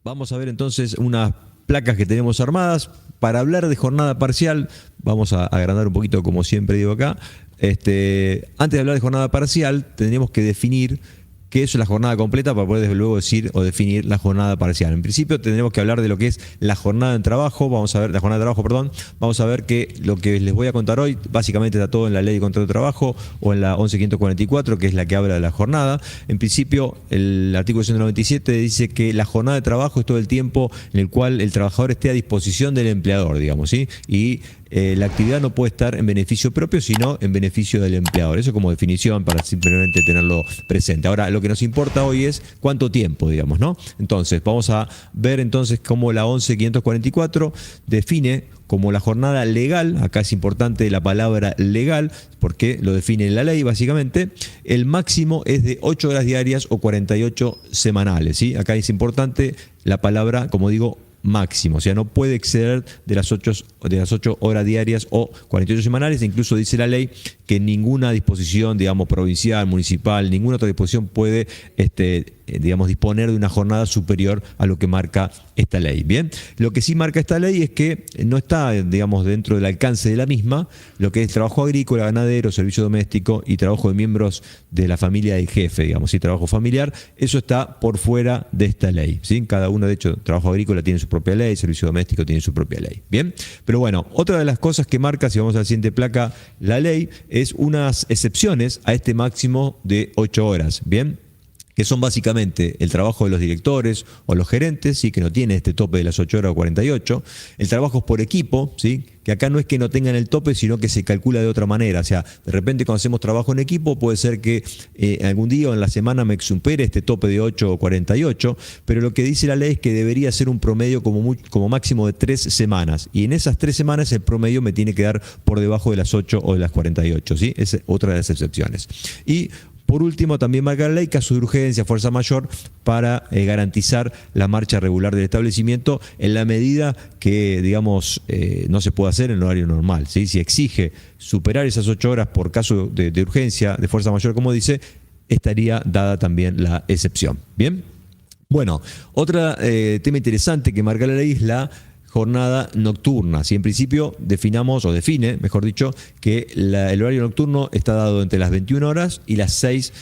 Vamos a ver entonces unas placas que tenemos armadas. Para hablar de jornada parcial, vamos a agrandar un poquito como siempre digo acá. Antes de hablar de jornada parcial, tendríamos que definir qué es la jornada completa para poder desde luego decir o definir la jornada parcial. En principio tendremos que hablar de lo que es la jornada de trabajo, la jornada de trabajo, perdón. Vamos a ver que lo que les voy a contar hoy básicamente está todo en la Ley de Contrato de Trabajo o en la 11.544, que es la que habla de la jornada. En principio, el artículo 197 dice que la jornada de trabajo es todo el tiempo en el cual el trabajador esté a disposición del empleador, digamos, ¿sí? Y la actividad no puede estar en beneficio propio, sino en beneficio del empleador. Eso como definición para simplemente tenerlo presente. Ahora, lo que nos importa hoy es cuánto tiempo, digamos, ¿no? Entonces, vamos a ver entonces cómo la 11.544 define como la jornada legal. Acá es importante la palabra legal, porque lo define la ley básicamente. El máximo es de 8 horas diarias o 48 semanales, ¿sí? Acá es importante la palabra, como digo, máximo, o sea, no puede exceder de las 8 horas diarias o 48 semanales. Incluso dice la ley que ninguna disposición, digamos, provincial, municipal, ninguna otra disposición puede, digamos, disponer de una jornada superior a lo que marca esta ley. Bien, lo que sí marca esta ley es que no está, digamos, dentro del alcance de la misma lo que es trabajo agrícola, ganadero, servicio doméstico y trabajo de miembros de la familia del jefe, digamos, y trabajo familiar. Eso está por fuera de esta ley, ¿sí? Cada uno, de hecho, trabajo agrícola tiene su propia ley, servicio doméstico tiene su propia ley. Bien, pero bueno, otra de las cosas que marca, si vamos a la siguiente placa, la ley, es unas excepciones a este máximo de 8 horas. Bien, que son básicamente el trabajo de los directores o los gerentes, ¿sí? Que no tiene este tope de las 8 horas o 48. El trabajo por equipo, ¿sí? Que acá no es que no tengan el tope, sino que se calcula de otra manera. O sea, de repente cuando hacemos trabajo en equipo, puede ser que algún día o en la semana me supere este tope de 8 o 48, pero lo que dice la ley es que debería ser un promedio como máximo de 3 semanas. Y en esas 3 semanas el promedio me tiene que dar por debajo de las 8 o de las 48, ¿sí? Es otra de las excepciones. Y por último, también marca la ley caso de urgencia, fuerza mayor, para garantizar la marcha regular del establecimiento en la medida que, digamos, no se puede hacer en el horario normal, ¿sí? Si exige superar esas 8 horas por caso de urgencia, de fuerza mayor, como dice, estaría dada también la excepción. Bien, bueno, otro tema interesante que marca la ley es la jornada nocturna. Si en principio definamos, o define, mejor dicho, que el horario nocturno está dado entre las 21 horas y las 6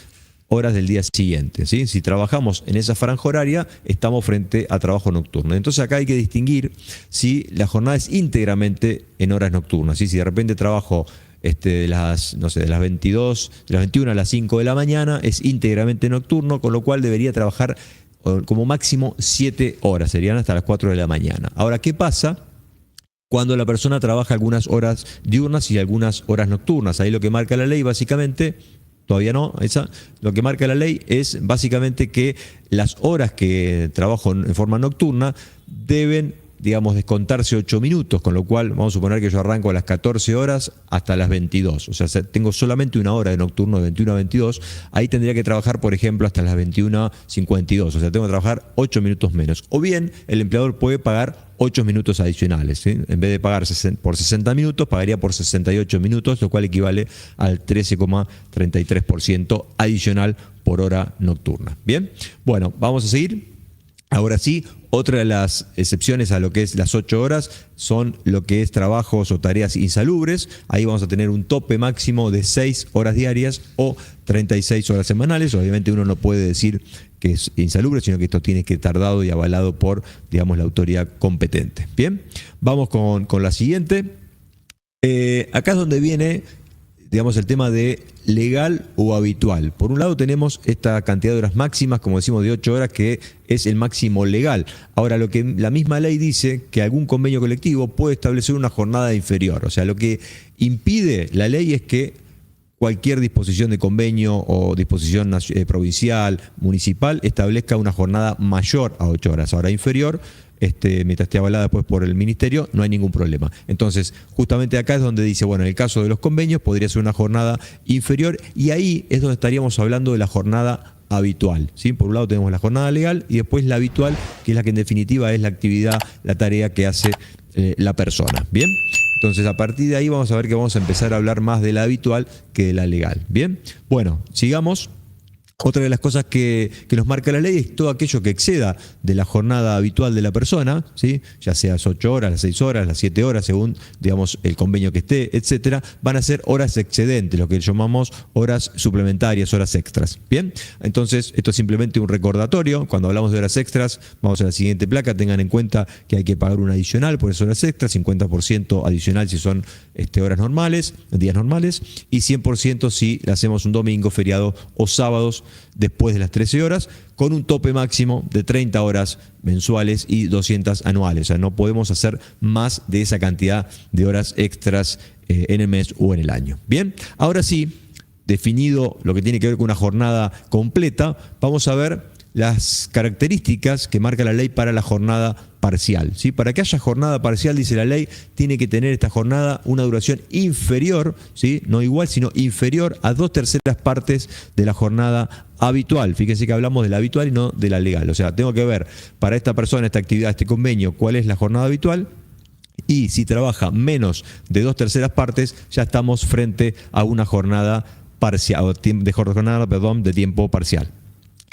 horas del día siguiente, ¿sí? Si trabajamos en esa franja horaria, estamos frente a trabajo nocturno. Entonces acá hay que distinguir si la jornada es íntegramente en horas nocturnas, ¿sí? Si de repente trabajo de las 22, de las 21 a las 5 de la mañana, es íntegramente nocturno, con lo cual debería trabajar como máximo 7 horas, serían hasta las 4 de la mañana. Ahora, ¿qué pasa cuando la persona trabaja algunas horas diurnas y algunas horas nocturnas? Ahí lo que marca la ley básicamente, todavía no, lo que marca la ley es básicamente que las horas que trabajo en forma nocturna deben, digamos, descontarse 8 minutos, con lo cual vamos a suponer que yo arranco a las 14 horas hasta las 22, o sea, tengo solamente una hora de nocturno de 21 a 22, ahí tendría que trabajar, por ejemplo, hasta las 21:52, o sea, tengo que trabajar 8 minutos menos, o bien el empleador puede pagar 8 minutos adicionales, ¿sí? En vez de pagar por 60 minutos, pagaría por 68 minutos, lo cual equivale al 13,33% adicional por hora nocturna. Bien, bueno, vamos a seguir. Ahora sí, otra de las excepciones a lo que es las 8 horas son lo que es trabajos o tareas insalubres. Ahí vamos a tener un tope máximo de 6 horas diarias o 36 horas semanales. Obviamente uno no puede decir que es insalubre, sino que esto tiene que estar dado y avalado por, digamos, la autoridad competente. Bien, vamos con la siguiente. Acá es donde viene, digamos, el tema de legal o habitual. Por un lado tenemos esta cantidad de horas máximas, como decimos, de 8 horas, que es el máximo legal. Ahora, lo que la misma ley dice, que algún convenio colectivo puede establecer una jornada inferior. O sea, lo que impide la ley es que cualquier disposición de convenio o disposición provincial, municipal, establezca una jornada mayor a 8 horas. Ahora, inferior, mientras esté avalada después por el ministerio, no hay ningún problema. Entonces, justamente acá es donde dice, bueno, en el caso de los convenios podría ser una jornada inferior, y ahí es donde estaríamos hablando de la jornada habitual, ¿sí? Por un lado tenemos la jornada legal y después la habitual, que es la que en definitiva es la actividad, la tarea que hace la persona. Bien, entonces a partir de ahí vamos a ver que vamos a empezar a hablar más de la habitual que de la legal. Bien, bueno, sigamos. Otra de las cosas que nos marca la ley es todo aquello que exceda de la jornada habitual de la persona, ¿sí? Ya sea las 8 horas, las 6 horas, las 7 horas, según digamos el convenio que esté, etcétera, van a ser horas excedentes, lo que llamamos horas suplementarias, horas extras. Bien, entonces esto es simplemente un recordatorio. Cuando hablamos de horas extras, vamos a la siguiente placa, tengan en cuenta que hay que pagar un adicional por esas horas extras, 50% adicional si son horas normales, días normales, y 100% si le hacemos un domingo, feriado o sábados después de las 13 horas, con un tope máximo de 30 horas mensuales y 200 anuales. O sea, no podemos hacer más de esa cantidad de horas extras en el mes o en el año. Bien, ahora sí, definido lo que tiene que ver con una jornada completa, vamos a ver las características que marca la ley para la jornada parcial, ¿sí? Para que haya jornada parcial, dice la ley, tiene que tener esta jornada una duración inferior, ¿sí? No igual, sino inferior a 2/3 partes de la jornada habitual. Fíjense que hablamos de la habitual y no de la legal. O sea, tengo que ver para esta persona, esta actividad, este convenio, cuál es la jornada habitual. Y si trabaja menos de 2/3 partes, ya estamos frente a una jornada parcial, de tiempo parcial.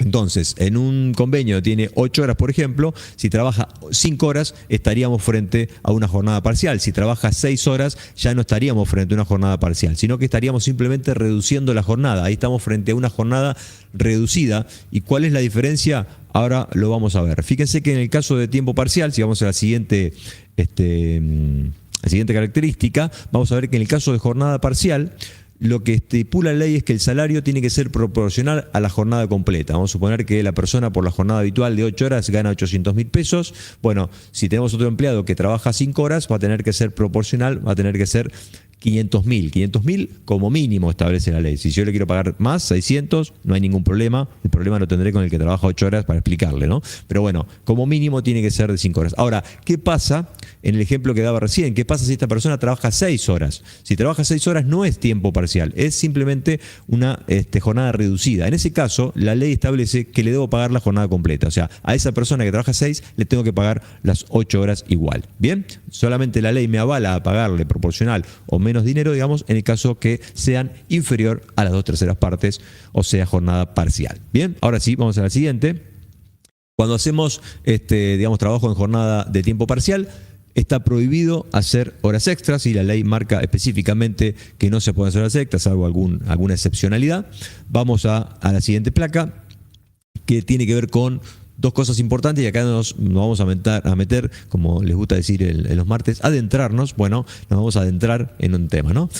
Entonces, en un convenio tiene 8 horas, por ejemplo, si trabaja 5 horas, estaríamos frente a una jornada parcial. Si trabaja 6 horas, ya no estaríamos frente a una jornada parcial, sino que estaríamos simplemente reduciendo la jornada. Ahí estamos frente a una jornada reducida. ¿Y cuál es la diferencia? Ahora lo vamos a ver. Fíjense que en el caso de tiempo parcial, si vamos a la siguiente característica, vamos a ver que en el caso de jornada parcial, lo que estipula la ley es que el salario tiene que ser proporcional a la jornada completa. Vamos a suponer que la persona por la jornada habitual de 8 horas gana 800.000 pesos. Bueno, si tenemos otro empleado que trabaja 5 horas, va a tener que ser proporcional, va a tener que ser 500.000. 500.000 como mínimo establece la ley. Si yo le quiero pagar más, 600, no hay ningún problema. El problema lo tendré con el que trabaja 8 horas para explicarle, ¿no? Pero bueno, como mínimo tiene que ser de 5 horas. Ahora, ¿qué pasa en el ejemplo que daba recién? ¿Qué pasa si esta persona trabaja 6 horas? Si trabaja 6 horas no es tiempo parcial, es simplemente una jornada reducida. En ese caso, la ley establece que le debo pagar la jornada completa. O sea, a esa persona que trabaja 6 le tengo que pagar las 8 horas igual. Bien, solamente la ley me avala a pagarle proporcional o menos dinero, digamos, en el caso que sean inferior a las 2/3 partes, o sea, jornada parcial. Bien, ahora sí, vamos a la siguiente. Cuando hacemos trabajo en jornada de tiempo parcial, está prohibido hacer horas extras y la ley marca específicamente que no se pueden hacer horas extras, salvo alguna excepcionalidad. Vamos a la siguiente placa, que tiene que ver con dos cosas importantes, y acá nos vamos a meter, como les gusta decir en los martes, adentrarnos. Bueno, nos vamos a adentrar en un tema, ¿no?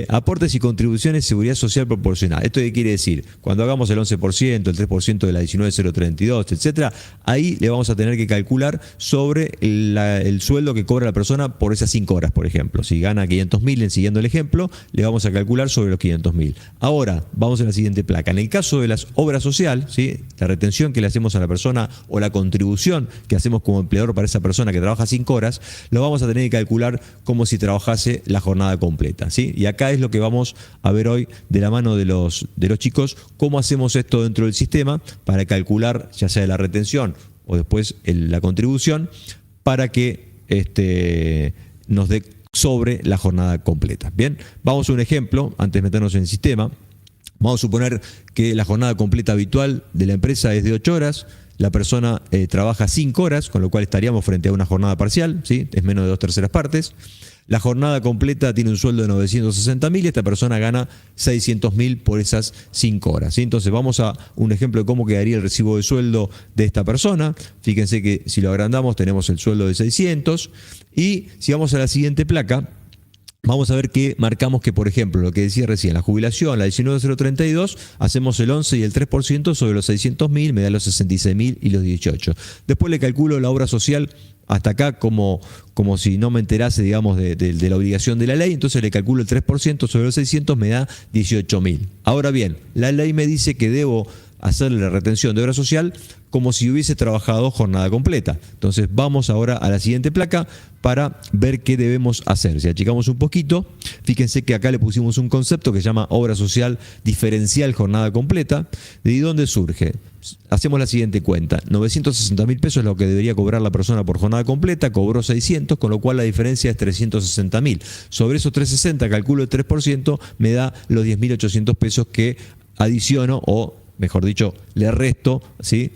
Aportes y contribuciones de seguridad social proporcional. ¿Esto qué quiere decir? Cuando hagamos el 11%, el 3% de la 19.032, etcétera, ahí le vamos a tener que calcular sobre el sueldo que cobra la persona por esas 5 horas, por ejemplo. Si gana 500.000, siguiendo el ejemplo, le vamos a calcular sobre los 500.000. Ahora, vamos a la siguiente placa. En el caso de las obras sociales, ¿sí? La retención que le hacemos a la persona o la contribución que hacemos como empleador para esa persona que trabaja 5 horas, lo vamos a tener que calcular como si trabajase la jornada completa, ¿sí? Y acá es lo que vamos a ver hoy de la mano de los chicos, cómo hacemos esto dentro del sistema para calcular ya sea la retención o después la contribución para que nos dé sobre la jornada completa. Bien, vamos a un ejemplo antes de meternos en el sistema. Vamos a suponer que la jornada completa habitual de la empresa es de 8 horas, la persona trabaja 5 horas, con lo cual estaríamos frente a una jornada parcial, ¿sí? Es menos de 2/3 partes. La jornada completa tiene un sueldo de 960.000 y esta persona gana 600.000 por esas 5 horas, ¿sí? Entonces vamos a un ejemplo de cómo quedaría el recibo de sueldo de esta persona. Fíjense que si lo agrandamos tenemos el sueldo de 600, y si vamos a la siguiente placa, vamos a ver que marcamos que, por ejemplo, lo que decía recién, la jubilación, la 19.032, hacemos el 11 y el 3% sobre los 600.000, me da los 66.000 y los 18. Después le calculo la obra social hasta acá como si no me enterase, digamos, de la obligación de la ley. Entonces le calculo el 3% sobre los 600, me da 18.000. Ahora bien, la ley me dice que debo hacerle la retención de obra social como si hubiese trabajado jornada completa. Entonces vamos ahora a la siguiente placa para ver qué debemos hacer. Si achicamos un poquito, fíjense que acá le pusimos un concepto que se llama obra social diferencial jornada completa. ¿De dónde surge? Hacemos la siguiente cuenta. 960.000 pesos es lo que debería cobrar la persona por jornada completa, cobró 600, con lo cual la diferencia es 360.000. Sobre esos 360 calculo el 3%, me da los 10.800 pesos que adiciono o mejor dicho, le resto, ¿sí?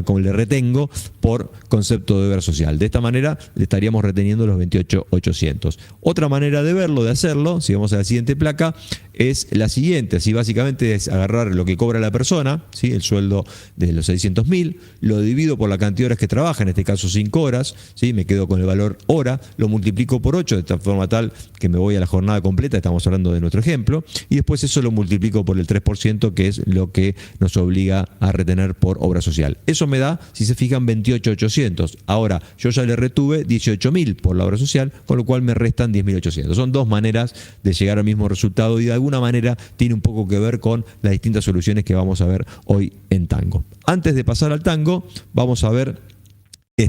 Como le retengo por concepto de obra social. De esta manera le estaríamos reteniendo los 28.800. Otra manera de verlo, de hacerlo, si vamos a la siguiente placa, es la siguiente. Así básicamente es agarrar lo que cobra la persona, ¿sí? El sueldo de los 600.000, lo divido por la cantidad de horas que trabaja, en este caso 5 horas, ¿sí? Me quedo con el valor hora, lo multiplico por 8 de esta forma tal que me voy a la jornada completa, estamos hablando de nuestro ejemplo, y después eso lo multiplico por el 3%, que es lo que nos obliga a retener por obra social. Eso me da, si se fijan, 28.800. Ahora, yo ya le retuve 18.000 por la obra social, con lo cual me restan 10.800. Son dos maneras de llegar al mismo resultado y de alguna manera tiene un poco que ver con las distintas soluciones que vamos a ver hoy en Tango. Antes de pasar al Tango, vamos a ver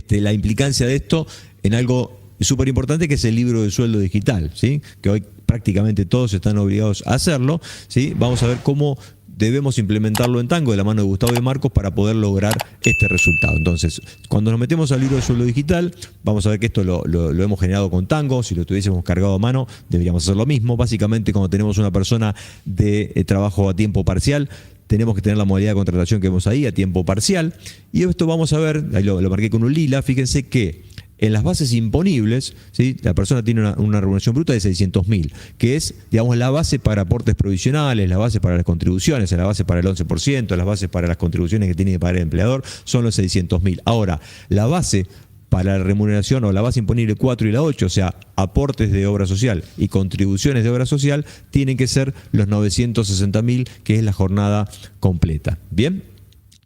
la implicancia de esto en algo súper importante, que es el libro de sueldo digital, ¿sí? Que hoy prácticamente todos están obligados a hacerlo, ¿sí? Vamos a ver cómo debemos implementarlo en Tango de la mano de Gustavo y de Marcos para poder lograr este resultado. Entonces, cuando nos metemos al libro de sueldo digital, vamos a ver que esto lo hemos generado con Tango. Si lo tuviésemos cargado a mano, deberíamos hacer lo mismo. Básicamente, cuando tenemos una persona de trabajo a tiempo parcial, tenemos que tener la modalidad de contratación que vemos ahí, a tiempo parcial. Y esto vamos a ver, ahí lo marqué con un lila, fíjense que en las bases imponibles, ¿sí? La persona tiene una remuneración bruta de 600.000, que es, digamos, la base para aportes provisionales, la base para las contribuciones, la base para el 11%, las bases para las contribuciones que tiene que pagar el empleador, son los 600.000. Ahora, la base para la remuneración o la base imponible 4 y la 8, o sea, aportes de obra social y contribuciones de obra social, tienen que ser los 960.000, que es la jornada completa. ¿Bien?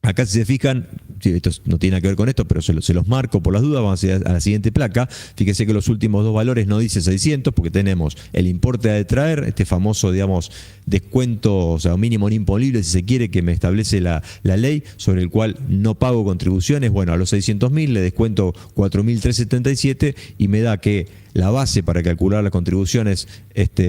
Acá, si se fijan, esto no tiene nada que ver con esto, pero se los marco por las dudas. Vamos a ir a la siguiente placa. Fíjense que los últimos dos valores no dice 600, porque tenemos el importe a detraer, este famoso, digamos, descuento, o sea, mínimo no imponible, si se quiere, que me establece la ley, sobre el cual no pago contribuciones. Bueno, a los 600.000 le descuento 4.377 y me da que la base para calcular las contribuciones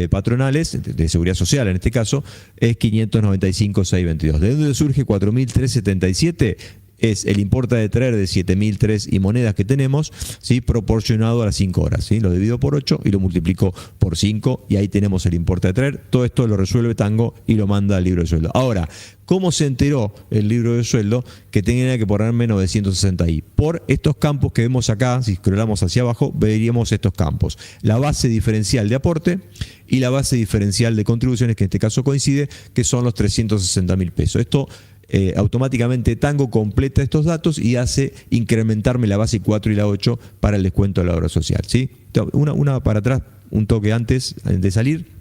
patronales, de seguridad social en este caso, es 595.622. ¿De dónde surge 4.377? Es el importe de traer de 7.003 y monedas que tenemos, ¿sí? Proporcionado a las 5 horas. ¿Sí? Lo divido por 8 y lo multiplico por 5 y ahí tenemos el importe de traer. Todo esto lo resuelve Tango y lo manda al libro de sueldo. Ahora, ¿cómo se enteró el libro de sueldo que tenía que ponerme 960i? Por estos campos que vemos acá, si scrollamos hacia abajo, veríamos estos campos. La base diferencial de aporte y la base diferencial de contribuciones, que en este caso coincide, que son los 360.000 pesos. Esto automáticamente Tango completa estos datos y hace incrementarme la base 4 y la 8 para el descuento de la obra social, ¿sí? Una para atrás, un toque antes de salir.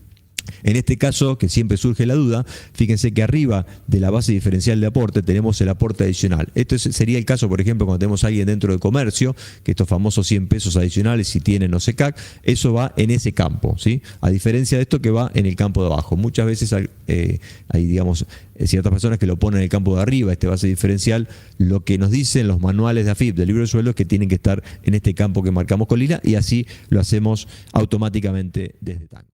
En este caso, que siempre surge la duda, fíjense que arriba de la base diferencial de aporte tenemos el aporte adicional. Esto sería el caso, por ejemplo, cuando tenemos a alguien dentro de comercio, que estos famosos 100 pesos adicionales, si tienen OSECAC, eso va en ese campo, ¿sí? A diferencia de esto que va en el campo de abajo. Muchas veces hay, digamos, ciertas personas que lo ponen en el campo de arriba, este base diferencial. Lo que nos dicen los manuales de AFIP, del libro de sueldo, es que tienen que estar en este campo que marcamos con lila, y así lo hacemos automáticamente desde Tango.